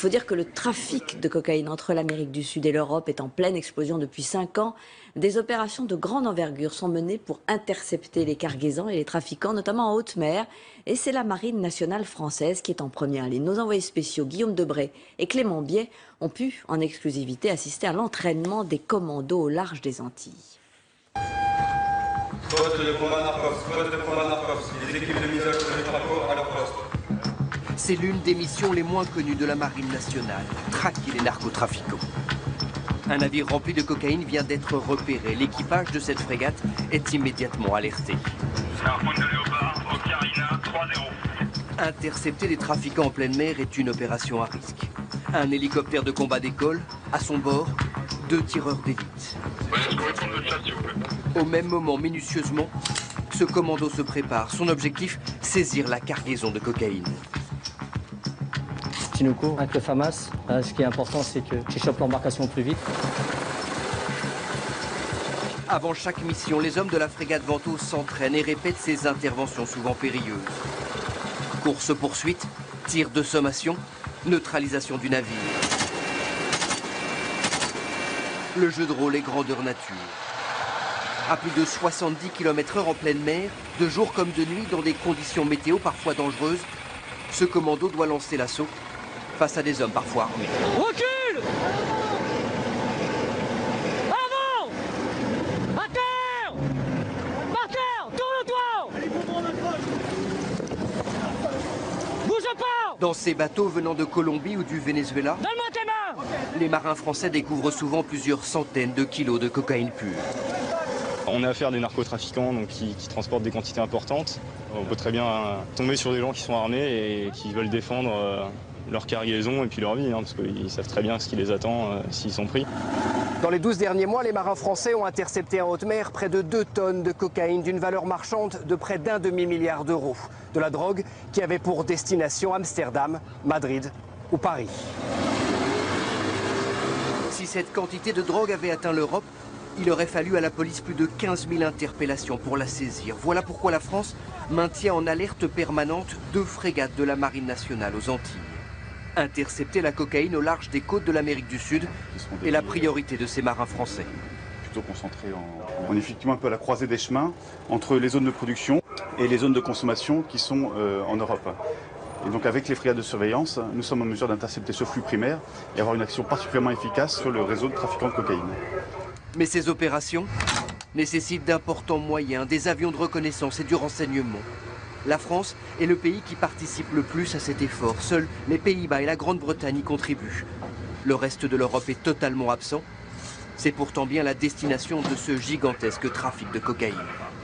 Il faut dire que le trafic de cocaïne entre l'Amérique du Sud et l'Europe est en pleine explosion depuis 5 ans. Des opérations de grande envergure sont menées pour intercepter les cargaisons et les trafiquants, notamment en haute mer. Et c'est la Marine nationale française qui est en première ligne. Nos envoyés spéciaux Guillaume Debray et Clément Biet ont pu, en exclusivité, assister à l'entraînement des commandos au large des Antilles. Poste de combat Narcos, poste de combat Narcos. Les équipes de mise sur les drapeaux à leur poste. C'est l'une des missions les moins connues de la Marine nationale, traquer les narcotrafiquants. Un navire rempli de cocaïne vient d'être repéré. L'équipage de cette frégate est immédiatement alerté. Harpoon de Léopard, Ocarina, 3-0. Intercepter les trafiquants en pleine mer est une opération à risque. Un hélicoptère de combat décolle, à son bord, 2 tireurs d'élite. Au même moment, minutieusement, ce commando se prépare. Son objectif, saisir la cargaison de cocaïne. Tinoco avec le FAMAS, ce qui est important, c'est que tu chopes l'embarcation plus vite. Avant chaque mission, les hommes de la frégate Ventose s'entraînent et répètent ces interventions souvent périlleuses. Course-poursuite, tir de sommation, neutralisation du navire. Le jeu de rôle est grandeur nature. À plus de 70 km/h en pleine mer, de jour comme de nuit, dans des conditions météo parfois dangereuses, ce commando doit lancer l'assaut face à des hommes parfois armés. Recule! Avant! À terre! Par terre! Tourne-toi! Bouge pas! Dans ces bateaux venant de Colombie ou du Venezuela, Donne-moi tes mains! les marins français découvrent souvent plusieurs centaines de kilos de cocaïne pure. On a affaire à des narcotrafiquants donc, qui transportent des quantités importantes. On peut très bien tomber sur des gens qui sont armés et qui veulent défendre leur cargaison et puis leur vie, parce qu'ils savent très bien ce qui les attend s'ils sont pris. Dans les 12 derniers mois, les marins français ont intercepté en haute mer près de 2 tonnes de cocaïne d'une valeur marchande de près d'1 demi-milliard d'euros. De la drogue qui avait pour destination Amsterdam, Madrid ou Paris. Si cette quantité de drogue avait atteint l'Europe, il aurait fallu à la police plus de 15 000 interpellations pour la saisir. Voilà pourquoi la France maintient en alerte permanente 2 frégates de la Marine nationale aux Antilles. Intercepter la cocaïne au large des côtes de l'Amérique du Sud est la priorité de ces marins français. Plutôt concentré on est effectivement un peu à la croisée des chemins entre les zones de production et les zones de consommation qui sont en Europe. Et donc avec les frégates de surveillance, nous sommes en mesure d'intercepter ce flux primaire et avoir une action particulièrement efficace sur le réseau de trafiquants de cocaïne. Mais ces opérations nécessitent d'importants moyens, des avions de reconnaissance et du renseignement. La France est le pays qui participe le plus à cet effort. Seuls les Pays-Bas et la Grande-Bretagne y contribuent. Le reste de l'Europe est totalement absent. C'est pourtant bien la destination de ce gigantesque trafic de cocaïne.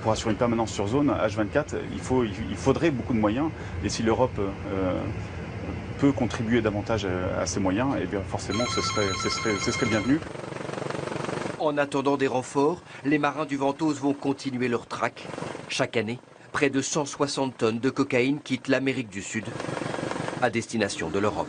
Pour assurer une permanence sur zone, H24, il faudrait beaucoup de moyens. Et si l'Europe peut contribuer davantage à ces moyens, eh bien forcément ce serait bienvenu. En attendant des renforts, les marins du Ventose vont continuer leur traque. Chaque année, près de 160 tonnes de cocaïne quittent l'Amérique du Sud à destination de l'Europe.